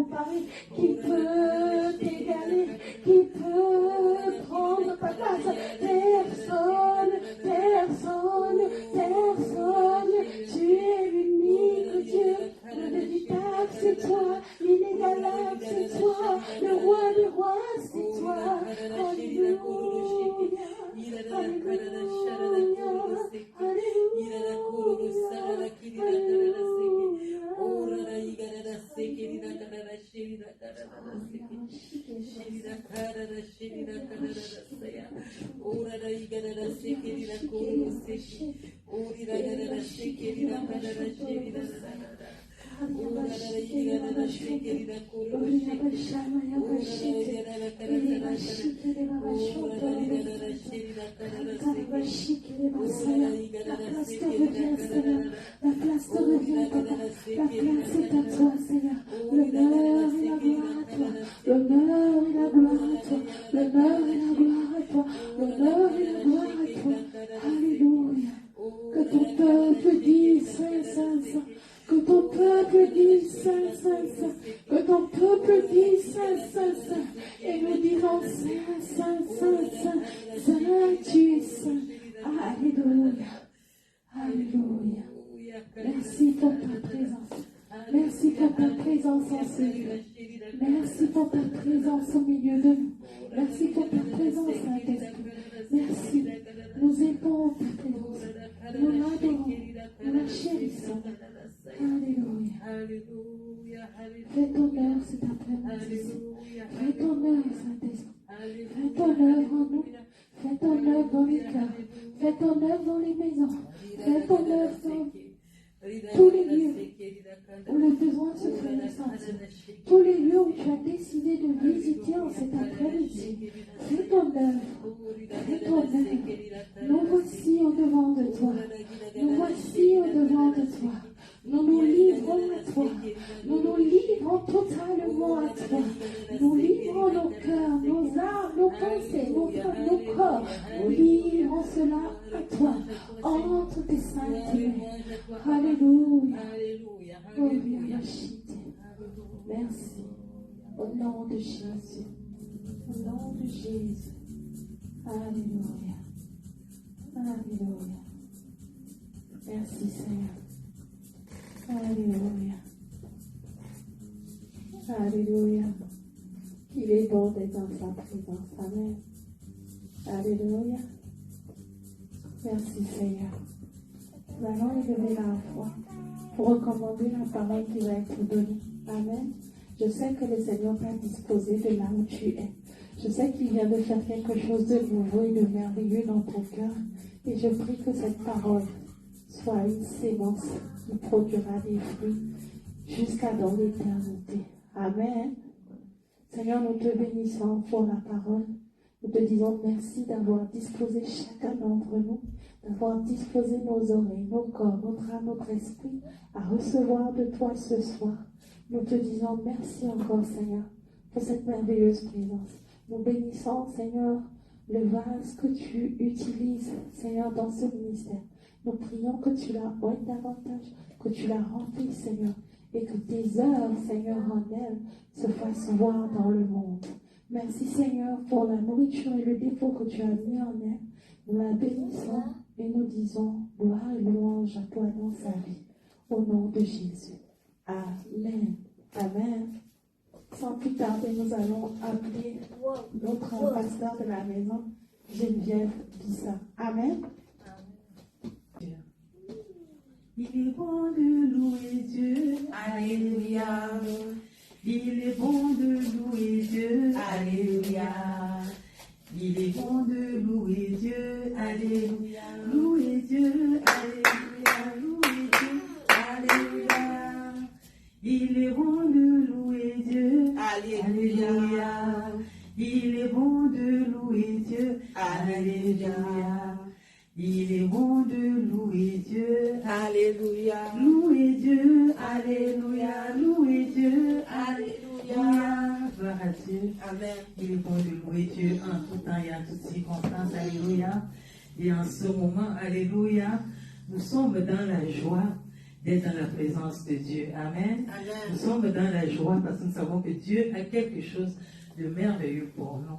comparer, qui peut t'égaler, qui peut prendre ta place. Personne, personne, personne. Tu es l'unique Dieu. Le véritable, c'est toi. L'inégalable, c'est toi. Le roi des rois, c'est toi. Alléluia. La place te revient, Papa. La place est à toi, Seigneur. L'honneur et la gloire à toi. L'honneur et la gloire à toi. L'honneur et la gloire à toi. L'honneur et la gloire à toi. Alléluia. Que ton peuple dise Saint, Saint, Saint. Que ton peuple dise Saint, Saint, Saint. Que ton peuple dise Saint, Saint, Saint. Et nous disons Saint, Saint, Saint, Saint. Saint, tu es Saint. Alléluia. Alléluia. Merci pour ta présence. Merci pour ta présence en ce lieu. Merci pour ta présence au milieu de nous. Merci pour ta présence, Saint-Esprit. Merci. Nous aimons ta présence. Nous l'adorons. Nous la chérissons. Alléluia. Fais ton œuvre cet après-midi. Fais ton œuvre, Saint-Esprit. Fais ton œuvre en nous. Fais ton œuvre dans les cœurs. Fais ton œuvre dans les maisons. Fais ton œuvre dans tous les lieux où le besoin se fait ressentir. Tous les lieux où tu as décidé de visiter en cet après-midi. Fais ton œuvre. Fais ton œuvre. Nous voici au-devant de toi. Nous voici au-devant de toi. Nous nous livrons à toi. Nous nous livrons totalement à toi. Nous livrons nos cœurs, nos âmes, nos pensées, nos corps. Nous livrons cela à toi. Entre tes saintes mains. Alléluia. Oh, merci. Au nom de Jésus. Au nom de Jésus. Alléluia. Alléluia. Merci Seigneur. Alléluia. Alléluia. Il est bon d'être dans sa présence. Amen. Alléluia. Merci Seigneur. Nous allons élever la foi pour recommander la parole qui va être donnée. Amen. Je sais que le Seigneur t'a disposé de là où tu es. Je sais qu'il vient de faire quelque chose de nouveau et de merveilleux dans ton cœur. Et je prie que cette parole soit une sémence qui produira des fruits jusqu'à dans l'éternité. Amen. Seigneur, nous te bénissons pour la parole. Nous te disons merci d'avoir disposé chacun d'entre nous, d'avoir disposé nos oreilles, nos corps, notre âme, notre esprit à recevoir de toi ce soir. Nous te disons merci encore, Seigneur, pour cette merveilleuse présence. Nous bénissons, Seigneur, le vase que tu utilises, Seigneur, dans ce ministère. Nous prions que tu la oignes davantage, que tu la remplisses, Seigneur, et que tes œuvres, Seigneur, en elle se fassent voir dans le monde. Merci, Seigneur, pour la nourriture et le dépôt que tu as mis en elle. Nous la bénissons et nous disons gloire et louange à toi dans sa vie. Au nom de Jésus. Amen. Amen. Sans plus tarder, nous allons appeler notre pasteur de la maison, Geneviève Bissa. Amen. Il est bon de louer Dieu, alléluia. Il est bon de louer Dieu, alléluia. Il est bon de louer Dieu, alléluia. Louer Dieu, alléluia. Louer Dieu, alléluia. Il est bon de louer Dieu, alléluia. Il est bon de louer Dieu, alléluia. Il est bon de louer Dieu, alléluia. Louer Dieu, alléluia. Louer Dieu, alléluia. Gloire à Dieu. Amen. Il est bon de louer Dieu en tout temps et en toutes circonstances, alléluia. Et en ce moment, alléluia, nous sommes dans la joie d'être dans la présence de Dieu. Amen. Amen. Nous sommes dans la joie parce que nous savons que Dieu a quelque chose de merveilleux pour nous.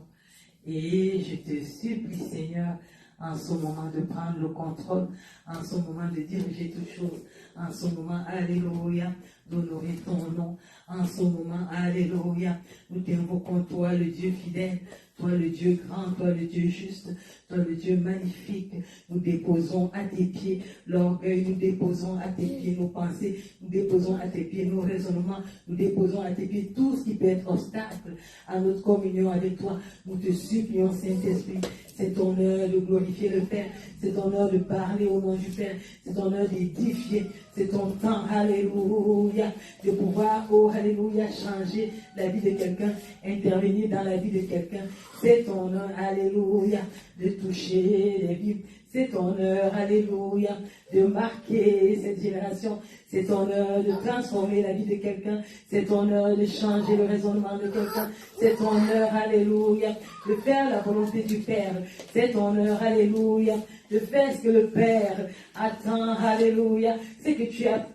Et je te supplie, Seigneur, en ce moment de prendre le contrôle, en ce moment de diriger toutes choses, en ce moment, alléluia, d'honorer ton nom, en ce moment, alléluia, nous t'invoquons, toi, le Dieu fidèle, toi, le Dieu grand, toi, le Dieu juste, toi, le Dieu magnifique. Nous déposons à tes pieds l'orgueil, nous déposons à tes pieds nos pensées, nous déposons à tes pieds nos raisonnements, nous déposons à tes pieds tout ce qui peut être obstacle à notre communion avec toi. Nous te supplions, Saint-Esprit, c'est ton heure de glorifier le Père, c'est ton heure de parler au nom du Père, c'est ton heure d'édifier, c'est ton temps, alléluia, de pouvoir, oh, alléluia, changer la vie de quelqu'un, intervenir dans la vie de quelqu'un. C'est ton heure, alléluia, de toucher les vies. C'est ton heure, alléluia, de marquer cette génération. C'est ton heure de transformer la vie de quelqu'un. C'est ton heure de changer le raisonnement de quelqu'un. C'est ton heure, alléluia, de faire la volonté du Père. C'est ton heure, alléluia, de faire ce que le Père attend, alléluia. C'est que tu as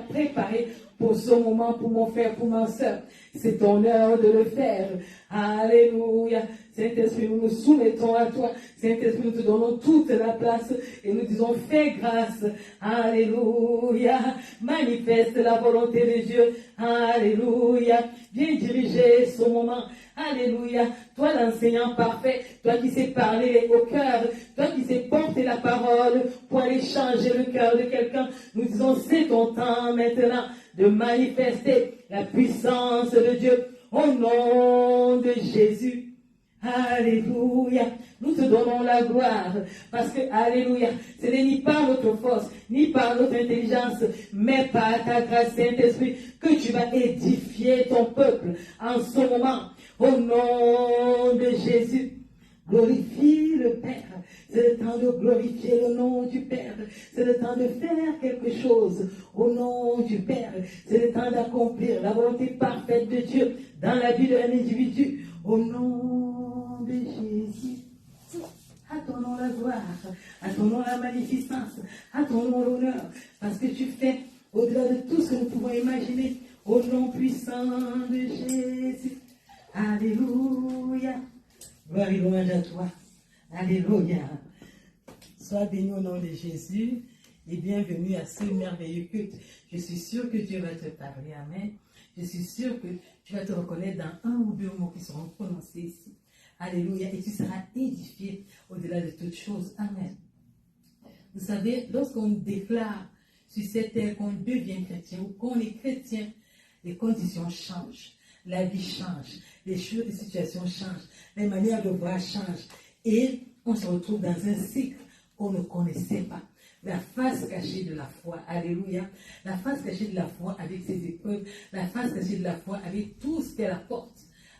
préparé pour ce moment, pour mon frère, pour ma soeur. C'est ton heure de le faire. Alléluia. Saint-Esprit, nous nous soumettons à toi. Saint-Esprit, nous te donnons toute la place et nous disons, fais grâce. Alléluia. Manifeste la volonté de Dieu. Alléluia. Viens diriger ce moment. Alléluia. Toi, l'enseignant parfait, toi qui sais parler au cœur, toi qui sais porter la parole pour aller changer le cœur de quelqu'un, nous disons, c'est ton temps maintenant de manifester la puissance de Dieu au nom de Jésus. Alléluia. Nous te donnons la gloire parce que, alléluia, ce n'est ni par notre force, ni par notre intelligence, mais par ta grâce, Saint-Esprit, que tu vas édifier ton peuple en ce moment. Au nom de Jésus, glorifie le Père. C'est le temps de glorifier le nom du Père. C'est le temps de faire quelque chose au nom du Père. C'est le temps d'accomplir la volonté parfaite de Dieu dans la vie d'un individu. Au nom de Jésus. À ton nom la gloire, à ton nom la magnificence, à ton nom l'honneur, parce que tu fais au-delà de tout ce que nous pouvons imaginer, au nom puissant de Jésus. Alléluia. Gloire et louange à toi. Alléluia. Sois béni au nom de Jésus et bienvenue à ce merveilleux culte. Je suis sûre que Dieu va te parler. Amen. Je suis sûre que tu vas te reconnaître dans un ou deux mots qui seront prononcés ici. Alléluia. Et tu seras édifié au-delà de toutes choses. Amen. Vous savez, lorsqu'on déclare sur cette terre qu'on devient chrétien ou qu'on est chrétien, les conditions changent. La vie change. Les choses, les situations changent. Les manières de voir changent. Et on se retrouve dans un cycle qu'on ne connaissait pas. La face cachée de la foi. Alléluia. La face cachée de la foi avec ses épreuves. La face cachée de la foi avec tout ce qu'elle apporte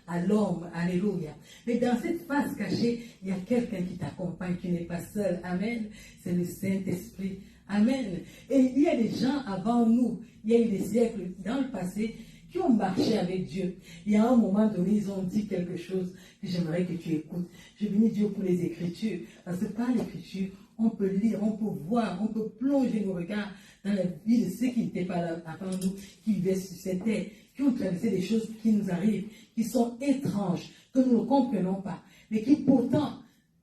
à l'homme. Alléluia. Mais dans cette face cachée, il y a quelqu'un qui t'accompagne. Tu n'es pas seul. Amen. C'est le Saint-Esprit. Amen. Et il y a des gens avant nous, il y a eu des siècles dans le passé, qui ont marché avec Dieu. Et à un moment donné, ils ont dit quelque chose que j'aimerais que tu écoutes. Je bénis Dieu pour les Écritures. Parce que par l'Écriture, on peut lire, on peut voir, on peut plonger nos regards dans la vie de ceux qui n'étaient pas là avant nous, qui vivaient sur cette terre, qui ont traversé des choses qui nous arrivent, qui sont étranges, que nous ne comprenons pas, mais qui pourtant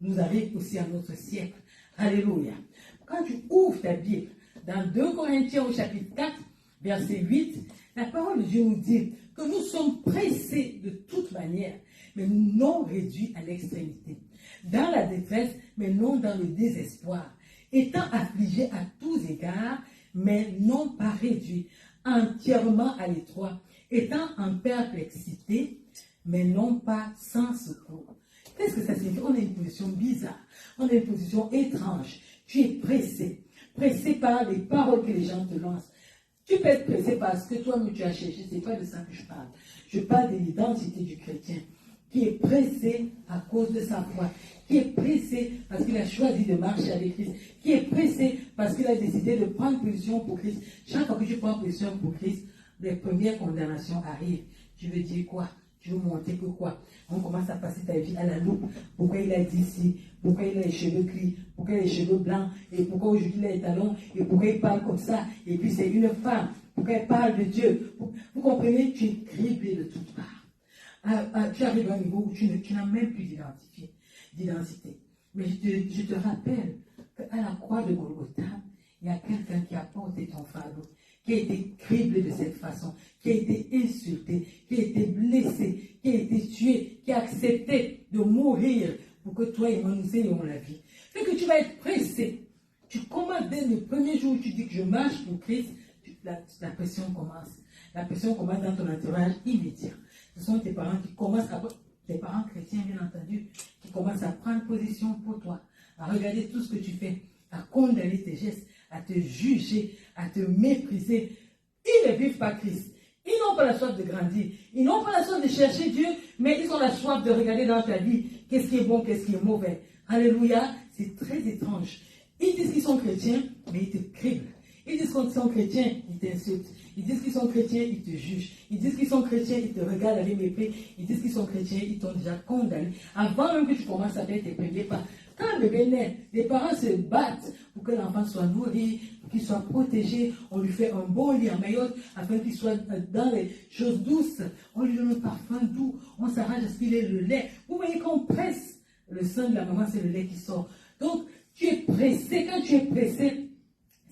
nous arrivent aussi à notre siècle. Alléluia. Quand tu ouvres ta Bible, dans 2 Corinthiens au chapitre 4, verset 8, la parole de Dieu nous dit que nous sommes pressés de toute manière, mais non réduits à l'extrémité. Dans la détresse, mais non dans le désespoir. Étant affligés à tous égards, mais non pas réduits. Entièrement à l'étroit. Étant en perplexité, mais non pas sans secours. Qu'est-ce que ça signifie? On a une position bizarre. On a une position étrange. Tu es pressé. Pressé par les paroles que les gens te lancent. Tu peux être pressé parce que toi-même tu as cherché, ce n'est pas de ça que je parle. Je parle de l'identité du chrétien qui est pressé à cause de sa foi, qui est pressé parce qu'il a choisi de marcher avec Christ, qui est pressé parce qu'il a décidé de prendre position pour Christ. Chaque fois que tu prends position pour Christ, les premières condamnations arrivent. Tu veux dire quoi? Tu veux montrer que quoi? On commence à passer ta vie à la loupe. Pourquoi il a dit ci? Pourquoi il a les cheveux gris? Pourquoi il a les cheveux blancs? Et pourquoi aujourd'hui il a les talons? Et pourquoi il parle comme ça? Et puis c'est une femme. Pourquoi elle parle de Dieu? Vous comprenez? Tu es criblé de toutes parts. Tu arrives à un niveau où tu n'as même plus d'identité. Mais je te rappelle qu'à la croix de Golgotha, il y a quelqu'un qui a porté ton fardeau, qui a été criblé de cette façon, qui a été insulté, qui a été blessé, qui a été tué, qui a accepté de mourir pour que toi et moi nous ayons la vie. Fait que tu vas être pressé. Tu commences dès le premier jour où tu dis que je marche pour Christ, la pression commence. La pression commence dans ton entourage immédiat. Ce sont tes parents qui commencent à... Tes parents chrétiens, bien entendu, qui commencent à prendre position pour toi, à regarder tout ce que tu fais, à condamner tes gestes, à te juger, à te mépriser. Ils ne vivent pas Christ. Ils n'ont pas la soif de grandir. Ils n'ont pas la soif de chercher Dieu, mais ils ont la soif de regarder dans ta vie qu'est-ce qui est bon, qu'est-ce qui est mauvais. Alléluia, c'est très étrange. Ils disent qu'ils sont chrétiens, mais ils te criblent. Ils disent qu'ils sont chrétiens, ils t'insultent. Ils disent qu'ils sont chrétiens, ils te jugent. Ils disent qu'ils sont chrétiens, ils te regardent avec mépris. Ils disent qu'ils sont chrétiens, ils t'ont déjà condamné. Avant même que tu commences à faire tes premiers pas. Quand un bébé naît, les parents se battent pour que l'enfant soit nourri, pour qu'il soit protégé. On lui fait un bon lit en maillot afin qu'il soit dans les choses douces. On lui donne un parfum doux. On s'arrange à ce qu'il ait le lait. Vous voyez qu'on presse le sein de la maman, c'est le lait qui sort. Donc, tu es pressé. Quand tu es pressé,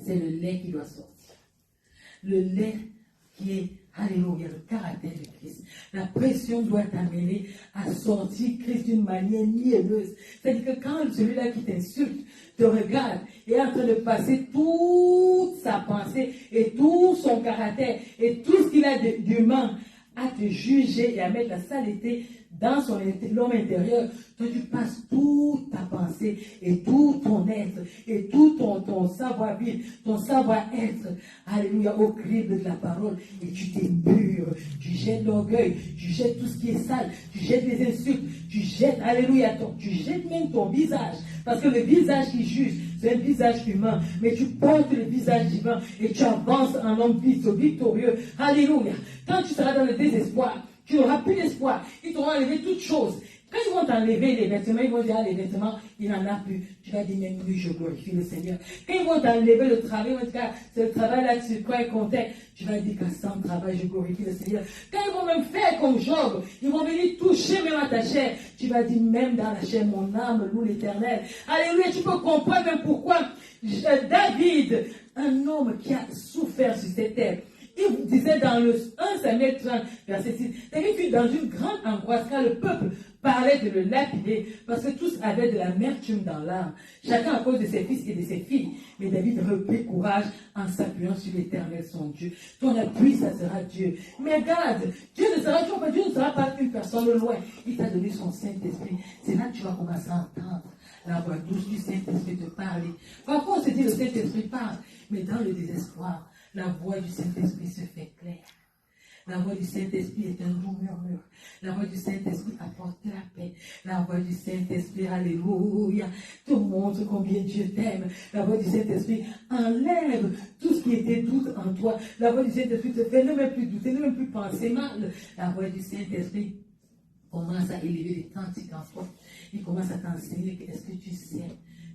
c'est le lait qui doit sortir. Le lait qui est, alléluia, le caractère de Christ. La pression doit t'amener à sortir Christ d'une manière mielleuse. C'est-à-dire que quand celui-là qui t'insulte te regarde et est en train de passer toute sa pensée et tout son caractère et tout ce qu'il a d'humain à te juger et à mettre la saleté dans l'homme intérieur, toi tu passes toute ta pensée et tout ton être et tout ton savoir-vivre, ton savoir-être, alléluia, au crible de la parole, et tu t'épures, tu jettes l'orgueil, tu jettes tout ce qui est sale, tu jettes les insultes, tu jettes, alléluia, tu jettes même ton visage, parce que le visage qui juge, c'est un visage humain, mais tu portes le visage divin et tu avances en homme victorieux, alléluia. Quand tu seras dans le désespoir, tu n'auras plus d'espoir. Ils t'auront enlevé toutes choses. Quand ils vont t'enlever les vêtements, ils vont dire, les vêtements, il n'en a plus. Tu vas dire, même lui, je glorifie le Seigneur. Quand ils vont t'enlever le travail, ils vont dire, c'est le travail là, sur quoi ils comptaient. Tu vas dire, qu'à sans travail, je glorifie le Seigneur. Quand ils vont même faire comme Job, ils vont venir toucher même à ta chair. Tu vas dire, même dans la chair, mon âme loue l'Éternel. Alléluia, tu peux comprendre même pourquoi David, un homme qui a souffert sur cette terre, il disait dans le 1 Samuel 30, verset 6, David fut dans une grande angoisse car le peuple parlait de le lapider parce que tous avaient de l'amertume dans l'âme, chacun à cause de ses fils et de ses filles. Mais David reprit courage en s'appuyant sur l'Éternel son Dieu. Ton appui, ça sera Dieu. Mais regarde, Dieu ne sera pas une personne loin. Il t'a donné son Saint-Esprit. C'est là que tu vas commencer à entendre la voix douce du Saint-Esprit te parler. Parfois on se dit le Saint-Esprit parle, mais dans le désespoir, la voix du Saint-Esprit se fait claire. La voix du Saint-Esprit est un doux murmure. La voix du Saint-Esprit apporte la paix. La voix du Saint-Esprit, alléluia, te montre combien Dieu t'aime. La voix du Saint-Esprit enlève tout ce qui était doute en toi. La voix du Saint-Esprit te fait ne même plus douter, ne même plus penser mal. La voix du Saint-Esprit commence à élever les cantiques en toi. Il commence à t'enseigner que est-ce que tu sais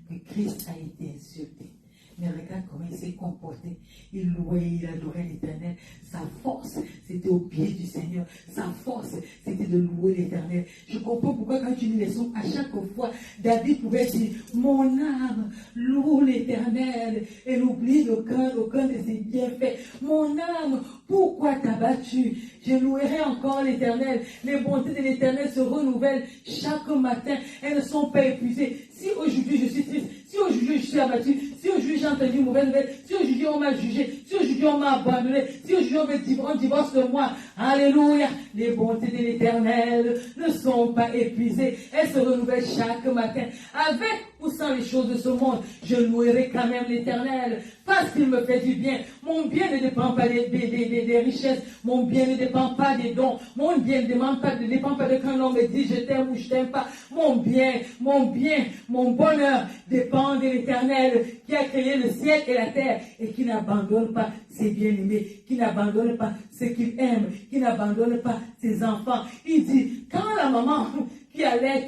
que Christ a été insulté. Mais regarde comment il s'est comporté. Il louait, il adorait l'Éternel. Sa force, c'était au pied du Seigneur. Sa force, c'était de louer l'Éternel. Je comprends pourquoi quand tu lis les sons, à chaque fois, David pouvait dire, mon âme loue l'Éternel et n'oublie aucun de ses bienfaits. Mon âme, pourquoi t'as battu? Je louerai encore l'Éternel. Les bontés de l'Éternel se renouvellent chaque matin. Elles ne sont pas épuisées. Si aujourd'hui je suis triste, si aujourd'hui je suis abattu, si aujourd'hui j'ai entendu une mauvaise nouvelle, si aujourd'hui on m'a jugé, si aujourd'hui on m'a abandonné, si aujourd'hui on divorce de moi, alléluia, les bontés de l'Éternel ne sont pas épuisées. Elles se renouvellent chaque matin. Avec ou sans les choses de ce monde, je louerai quand même l'Éternel parce qu'il me fait du bien. Mon bien ne dépend pas des des richesses. Mon bien ne dépend pas des dons. Mon bien ne dépend pas de quand l'homme me dit je t'aime ou je t'aime pas. Mon bien, mon bonheur dépend de l'Éternel qui a créé le ciel et la terre et qui n'abandonne pas ses bien-aimés, qui n'abandonne pas ceux qu'il aime, qui n'abandonne pas ses enfants. Il dit, quand la maman qui allait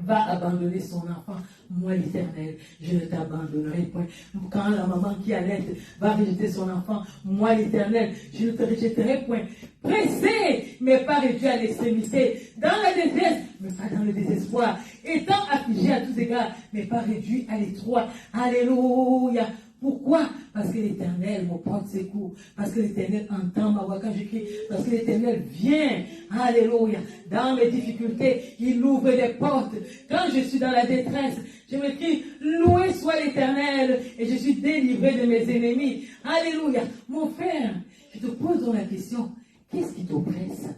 va abandonner son enfant, moi l'Éternel, je ne t'abandonnerai point. Quand la maman qui allait va rejeter son enfant, moi l'Éternel, je ne te rejetterai point. Pressé, mais pas réduit à l'extrémité, dans la détresse, mais pas dans le désespoir, étant affligé à tous égards, mais pas réduit à l'étroit. Alléluia. Pourquoi? Parce que l'Éternel me porte secours. Parce que l'Éternel entend ma voix quand je crie. Parce que l'Éternel vient. Alléluia. Dans mes difficultés, il ouvre des portes. Quand je suis dans la détresse, je me crie, loué soit l'Éternel. Et je suis délivré de mes ennemis. Alléluia. Mon frère, je te pose donc la question, qu'est-ce qui t'oppresse?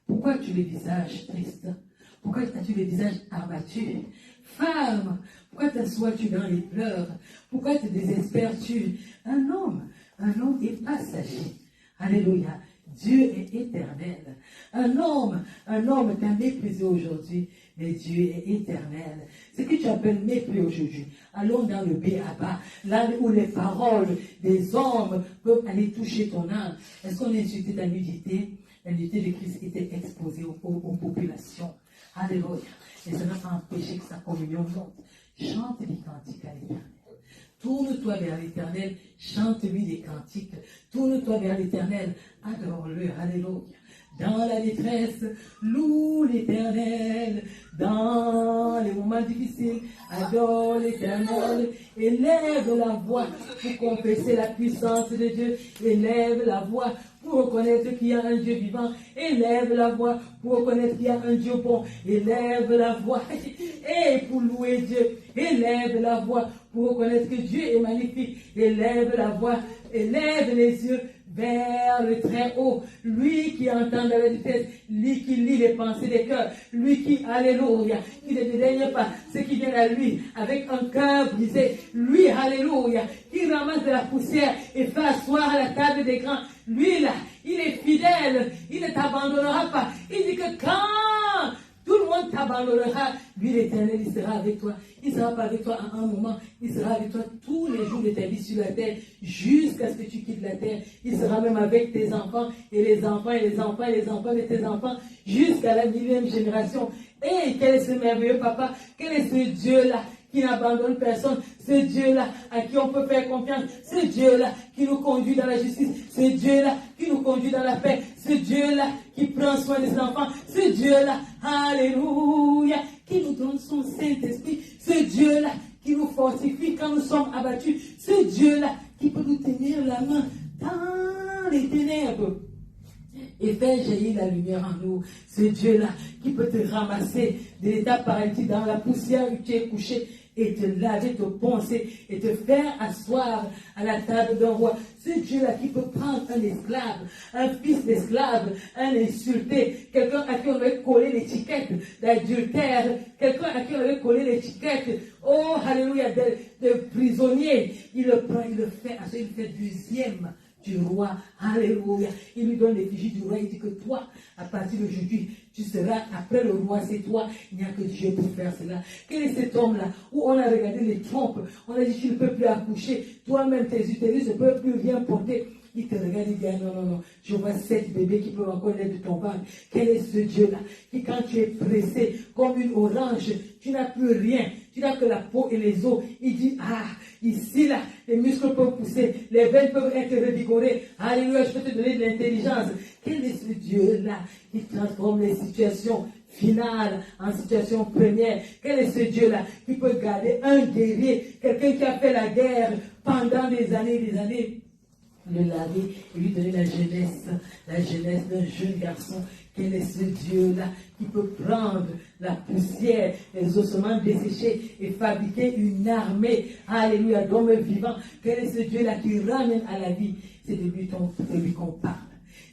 Pourquoi as-tu le visage triste? Pourquoi as-tu le visage abattu? Femme, pourquoi t'assois-tu dans les pleurs? Pourquoi te désespères-tu? Un homme est passager. Alléluia. Dieu est éternel. Un homme t'a méprisé aujourd'hui, mais Dieu est éternel. Ce que tu appelles mépris aujourd'hui, allons dans le béaba, là où les paroles des hommes peuvent aller toucher ton âme. Est-ce qu'on a insulté ta nudité? La nudité de Christ était exposée aux populations. Alléluia. Et ça n'a pas empêché que sa communion monte. Chante des cantiques à l'Éternel. Tourne-toi vers l'Éternel, chante-lui des cantiques. Tourne-toi vers l'Éternel, adore-le. Alléluia. Dans la détresse, loue l'Éternel. Dans les moments difficiles, adore l'Éternel. Élève la voix pour confesser la puissance de Dieu. Élève la voix pour reconnaître qu'il y a un Dieu vivant. Élève la voix pour reconnaître qu'il y a un Dieu bon. Élève la voix et pour louer Dieu. Élève la voix pour reconnaître que Dieu est magnifique. Élève la voix, élève les yeux vers le très haut. Lui qui entend dans la détresse, lui qui lit les pensées des cœurs, lui qui, alléluia, qui ne dédaigne pas ceux qui viennent à lui avec un cœur brisé. Lui, alléluia, qui ramasse de la poussière et fait asseoir à la table des grands. Lui là, il est fidèle, il ne t'abandonnera pas. Il dit que quand tout le monde t'abandonnera, lui l'Éternel, il sera avec toi. Il ne sera pas avec toi à un moment, il sera avec toi tous les jours de ta vie sur la terre, jusqu'à ce que tu quittes la terre. Il sera même avec tes enfants, et les enfants, et les enfants, et les enfants de tes enfants, jusqu'à la 10e génération. Et quel est ce merveilleux papa? Quel est ce Dieu-là qui n'abandonne personne? Ce Dieu-là à qui on peut faire confiance. Ce Dieu-là qui nous conduit dans la justice. Ce Dieu-là qui nous conduit dans la paix. Ce Dieu-là qui prend soin des enfants. Ce Dieu-là, alléluia, qui nous donne son Saint-Esprit. Ce Dieu-là qui nous fortifie quand nous sommes abattus. Ce Dieu-là qui peut nous tenir la main dans les ténèbres et faire jaillir la lumière en nous. Ce Dieu-là qui peut te ramasser de l'état paralytique dans la poussière où tu es couché et te laver, te poncer et te faire asseoir à la table d'un roi. Ce Dieu-là qui peut prendre un esclave, un fils d'esclave, un insulté, quelqu'un à qui on avait collé l'étiquette d'adultère, quelqu'un à qui on avait collé l'étiquette, oh, alléluia, de prisonnier. Il le prend, il le fait, il fait deuxième du roi, alléluia. Il lui donne l'effigie du roi, il dit que toi, à partir d'aujourd'hui, tu seras après le roi, c'est toi, il n'y a que Dieu pour faire cela. Quel est cet homme-là, où on a regardé les trompes, on a dit tu ne peux plus accoucher, toi-même tes utérus ne peuvent plus rien porter. Il te regarde et dit, ah, non, je vois 7 bébés qui peuvent encore naître de ton ventre. Quel est ce Dieu-là qui, quand tu es pressé comme une orange, tu n'as plus rien, tu n'as que la peau et les os. Il dit, ah, ici, là, les muscles peuvent pousser, les veines peuvent être revigorées. Alléluia, je peux te donner de l'intelligence. Quel est ce Dieu-là qui transforme les situations finales en situation première? Quel est ce Dieu-là qui peut garder un guerrier, quelqu'un qui a fait la guerre pendant des années, le laver et lui donner la jeunesse d'un jeune garçon? Quel est ce Dieu-là qui peut prendre la poussière, les ossements desséchés et fabriquer une armée, alléluia, d'hommes vivants? Quel est ce Dieu-là qui ramène à la vie? C'est de lui qu'on parle.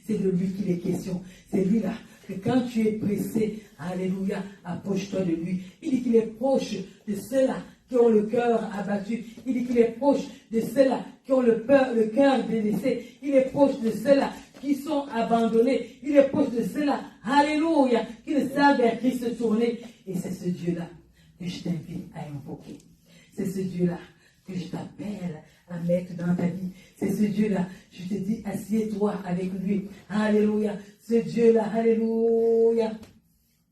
C'est de lui qu'il est question. C'est lui-là que quand tu es pressé, alléluia, approche-toi de lui. Il dit qu'il est proche de ceux-là qui ont le cœur abattu. Il dit qu'il est proche de ceux-là qui ont le cœur délaissé. Il est proche de ceux-là qui sont abandonnés. Il est proche de ceux-là, alléluia, qui ne savent vers qui se tourner. Et c'est ce Dieu-là que je t'invite à invoquer. C'est ce Dieu-là que je t'appelle à mettre dans ta vie. C'est ce Dieu-là, je te dis, assieds-toi avec lui. Alléluia. Ce Dieu-là, alléluia,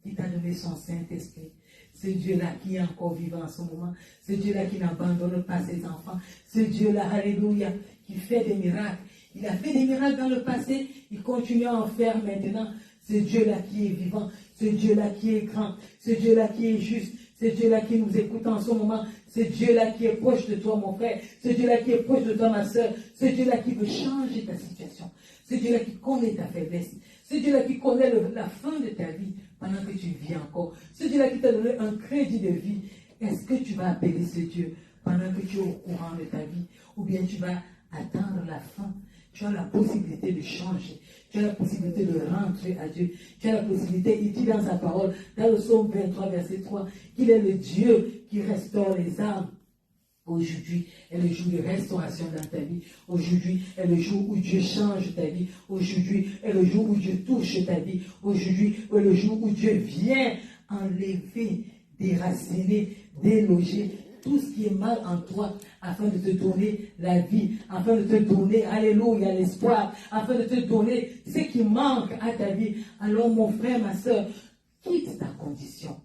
qui t'a donné son Saint-Esprit. Ce Dieu-là qui est encore vivant en ce moment. Ce Dieu-là qui n'abandonne pas ses enfants. Ce Dieu-là, alléluia, qui fait des miracles. Il a fait des miracles dans le passé. Il continue à en faire maintenant. Ce Dieu-là qui est vivant. Ce Dieu-là qui est grand. Ce Dieu-là qui est juste. Ce Dieu-là qui nous écoute en ce moment. Ce Dieu-là qui est proche de toi, mon frère. Ce Dieu-là qui est proche de toi, ma soeur. Ce Dieu-là qui veut changer ta situation. Ce Dieu-là qui connaît ta faiblesse. Ce Dieu-là qui connaît la fin de ta vie pendant que tu vis encore. Ce Dieu-là qui t'a donné un crédit de vie. Est-ce que tu vas appeler ce Dieu pendant que tu es au courant de ta vie? Ou bien tu vas attendre la fin? Tu as la possibilité de changer. Tu as la possibilité de rentrer à Dieu. Tu as la possibilité, il dit dans sa parole, dans le psaume 23, verset 3, qu'il est le Dieu qui restaure les âmes. Aujourd'hui est le jour de restauration dans ta vie. Aujourd'hui est le jour où Dieu change ta vie. Aujourd'hui est le jour où Dieu touche ta vie. Aujourd'hui est le jour où Dieu vient enlever, déraciner, déloger tout ce qui est mal en toi, afin de te donner la vie, afin de te donner, alléluia, l'espoir, afin de te donner ce qui manque à ta vie. Alors mon frère, ma soeur, quitte ta condition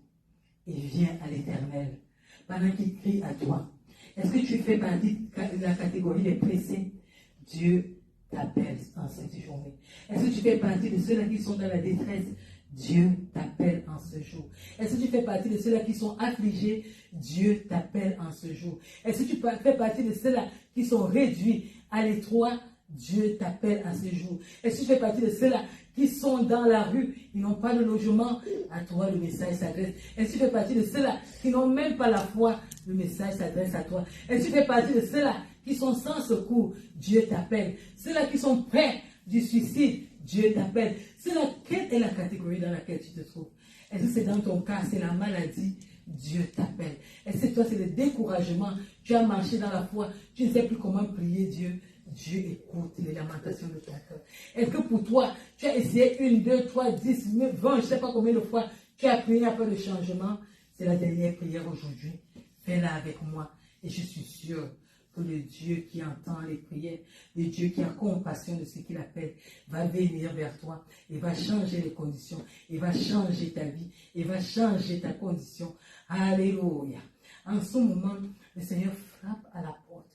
et viens à l'Éternel pendant qu'il crie à toi. Est-ce que tu fais partie de la catégorie des pressés? Dieu t'appelle en cette journée. Est-ce que tu fais partie de ceux-là qui sont dans la détresse? Dieu t'appelle en ce jour. Est-ce que tu fais partie de ceux-là qui sont affligés? Dieu t'appelle en ce jour. Est-ce que tu fais partie de ceux-là qui sont réduits à l'étroit? Dieu t'appelle en ce jour. Est-ce que tu fais partie de ceux-là qui sont dans la rue, ils n'ont pas de logement? À toi, le message s'adresse. Est-ce que tu fais partie de ceux-là qui n'ont même pas la foi? Le message s'adresse à toi. Est-ce que tu fais partie de ceux-là qui sont sans secours? Dieu t'appelle. Ceux-là qui sont près du suicide, Dieu t'appelle. Quelle est la catégorie dans laquelle tu te trouves? Est-ce que c'est dans ton cas, c'est la maladie? Dieu t'appelle. Est-ce que toi, c'est le découragement? Tu as marché dans la foi, tu ne sais plus comment prier Dieu. Dieu écoute les lamentations de ton cœur. Est-ce que pour toi, tu as essayé 1, 2, 3, 10, 20, je ne sais pas combien de fois, tu as prié un peu de changement? C'est la dernière prière aujourd'hui. Fais-la avec moi. Et je suis sûr que le Dieu qui entend les prières, le Dieu qui a compassion de ce qu'il appelle, va venir vers toi et va changer les conditions, et va changer ta vie, et va changer ta condition. Alléluia. En ce moment, le Seigneur frappe à la porte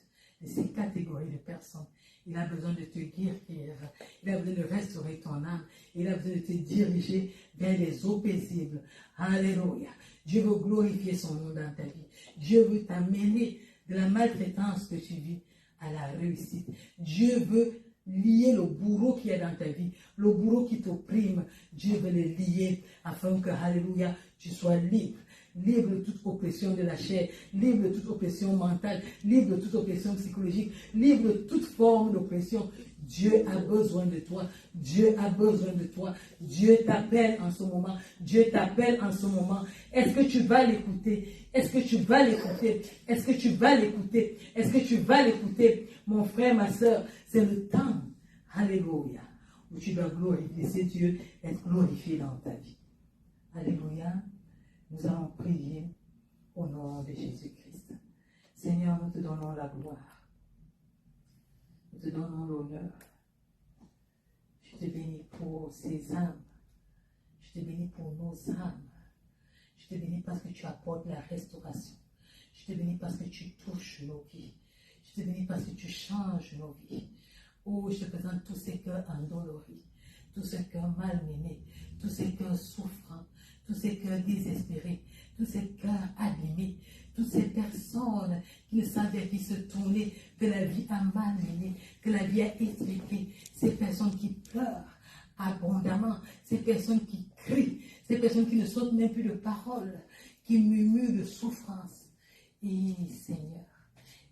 de ces catégories de personnes. Il a besoin de te guérir, il a besoin de restaurer ton âme, il a besoin de te diriger vers les eaux paisibles. Alléluia. Dieu veut glorifier son nom dans ta vie. Dieu veut t'amener de la maltraitance que tu vis à la réussite. Dieu veut lier le bourreau qui est dans ta vie, le bourreau qui t'opprime. Dieu veut le lier afin que, alléluia, tu sois libre. Libre de toute oppression de la chair, libre de toute oppression mentale, libre de toute oppression psychologique, libre de toute forme d'oppression. Dieu a besoin de toi. Dieu a besoin de toi. Dieu t'appelle en ce moment. Dieu t'appelle en ce moment. Est-ce que tu vas l'écouter? Est-ce que tu vas l'écouter? Est-ce que tu vas l'écouter? Est-ce que tu vas l'écouter? Mon frère, ma soeur, c'est le temps, alléluia, où tu dois laisser Dieu être glorifié dans ta vie. Alléluia. Nous allons prier au nom de Jésus-Christ. Seigneur, nous te donnons la gloire. Nous te donnons l'honneur. Je te bénis pour ces âmes. Je te bénis pour nos âmes. Je te bénis parce que tu apportes la restauration. Je te bénis parce que tu touches nos vies. Je te bénis parce que tu changes nos vies. Oh, je te présente tous ces cœurs endoloris, tous ces cœurs malmenés, tous ces cœurs souffrants, tous ces cœurs désespérés, tous ces cœurs abîmés, toutes ces personnes qui ne savent vers qui se tourner, que la vie a malmené, que la vie a expliqué, ces personnes qui pleurent abondamment, ces personnes qui crient, ces personnes qui ne sortent même plus de paroles, qui murmurent de souffrance. Et Seigneur,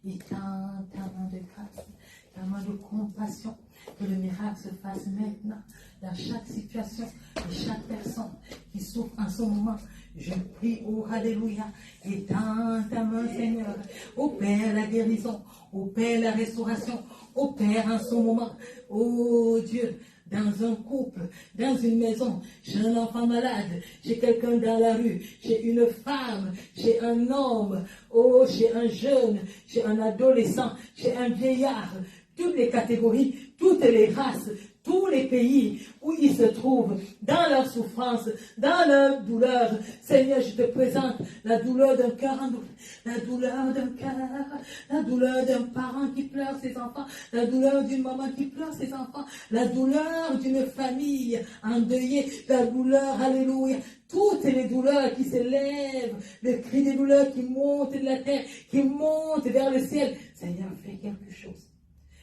et tellement de grâce, tellement de compassion, Que le miracle se fasse maintenant dans chaque situation de chaque personne qui souffre en ce moment. Je prie, oh Alléluia, étends ta main, Seigneur. Opère la guérison, opère la restauration, opère en ce moment. Oh Dieu, dans un couple, dans une maison, j'ai un enfant malade, j'ai quelqu'un dans la rue, j'ai une femme, j'ai un homme, oh, j'ai un jeune, j'ai un adolescent, j'ai un vieillard, toutes les catégories, toutes les races, tous les pays où ils se trouvent, dans leur souffrance, dans leur douleur. Seigneur, je te présente la douleur d'un cœur en douleur, la douleur d'un cœur, la douleur d'un parent qui pleure ses enfants, la douleur d'une maman qui pleure ses enfants, la douleur d'une famille endeuillée, la douleur, alléluia, toutes les douleurs qui s'élèvent, le cri des douleurs qui montent de la terre, qui montent vers le ciel. Seigneur, fais quelque chose.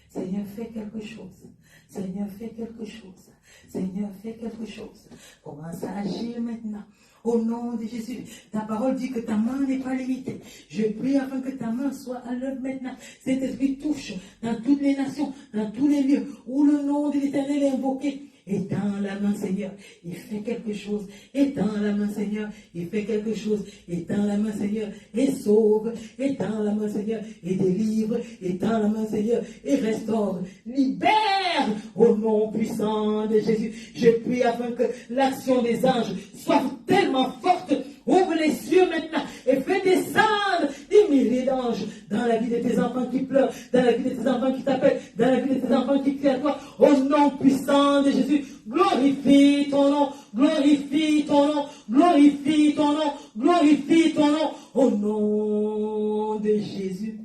Seigneur, fais quelque chose. Seigneur, fais quelque chose. Seigneur, fais quelque chose. Commence à agir maintenant. Au nom de Jésus. Ta parole dit que ta main n'est pas limitée. Je prie afin que ta main soit à l'œuvre maintenant. Cet esprit touche dans toutes les nations, dans tous les lieux où le nom de l'Éternel est invoqué. Étends la main, Seigneur, il fait quelque chose. Étends la main, Seigneur, il fait quelque chose. Étends la main, Seigneur, et sauve. Étends la main, Seigneur, et délivre. Étends la main, Seigneur, et restaure. Libère au nom puissant de Jésus. Je prie afin que l'action des anges soit tellement forte. Ouvre les cieux maintenant et fais descendre des milliers d'anges dans la vie de tes enfants qui pleurent, dans la vie de tes enfants qui t'appellent, dans la vie de tes enfants qui crient à toi. Au nom puissant de Jésus, glorifie ton nom, glorifie ton nom, glorifie ton nom, glorifie ton nom. Au nom de Jésus.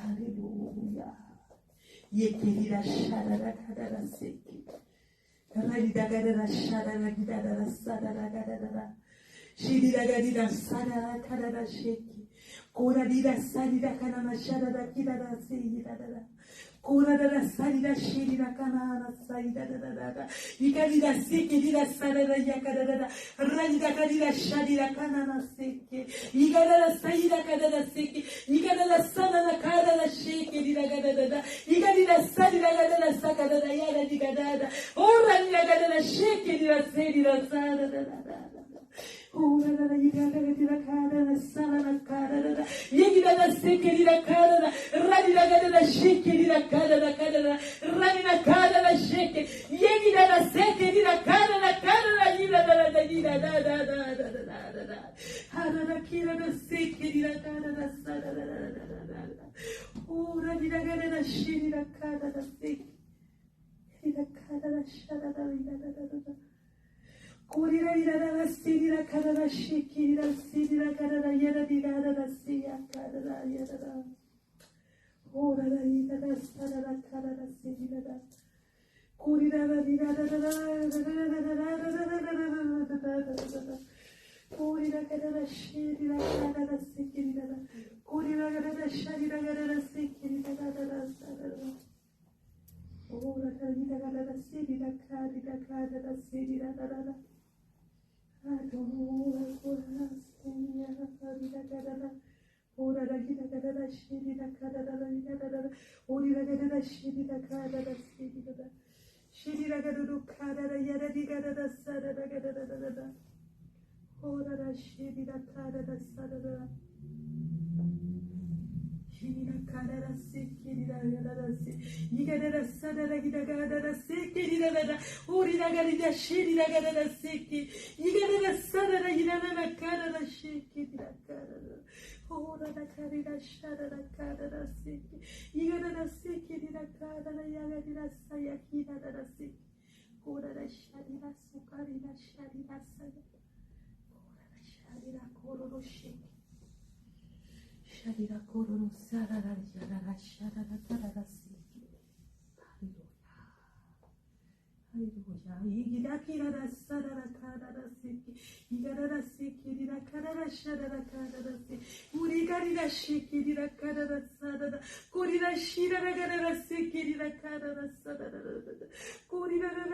Alléluia. Yekelila shadara kadara seki. Radidagada shadara gidara sadara gadara. Shidiragadida sadara kadara sheki. Koradida sadira kanana shadara kidara seyidara. Koradara sadira shidira kanana sayidara. Ikadida seki dira sadara yakadara. Radidagada shadira kanana seki. Ikadara sayida kadara seki. Ikadara sadara kadara sheki dira gadada. Ikadida sadira gadara sakadara yada digadada. Oradida gadara sheki dira sedira sadara. Oh, la la la la cara, la sala la cara, la yegida la seke la cara, radi la cara la sheke la cara, radi la cara la sheke, yegida la seke la cara, la yida la yida da. Hara la kira la seke la cara, la sala la. Oh, radi la cara la sheke la cara, la seke, la cara la shada la. Kurira ira la sira kadara shikira sira kadara yara digara la sia kadara yara. Ora la ira la sara la kadara sira la. Kurira la ira la. Kurira kadara shira kadara sikira la. Kurira kadara shira kadara sikira la. Ora la ira kadara sira kadara sira la. Adora Seigneur, ora la gida da shiri da kada da ori la gada da shiri da kada da shiri la gada do kada da yada di gada da sada da gada da ora la shiri da kada da sada da shiri da kada da sikiri da yada da si yigada da sada da gida gada da sikiri da ori la gada da shiri da gada da sikiri yigada da sada da yida da kada da shikiri da kada da ora da kada da shada da kada da sikiri yigada da sikiri da kada da yada da saya kida da sikiri ora da shadi da sukari da shadi da saya ora da shadi da koro do shikiri Shadira kororo sarara yarara shadara tarara siki. Hallelujah. Hallelujah. Igida da sarara karara siki. Igada da siki dira karara shadara karara siki. Urigari da shiki dira karara sarara. Korira shira da karara siki dira karara sarara. Korira da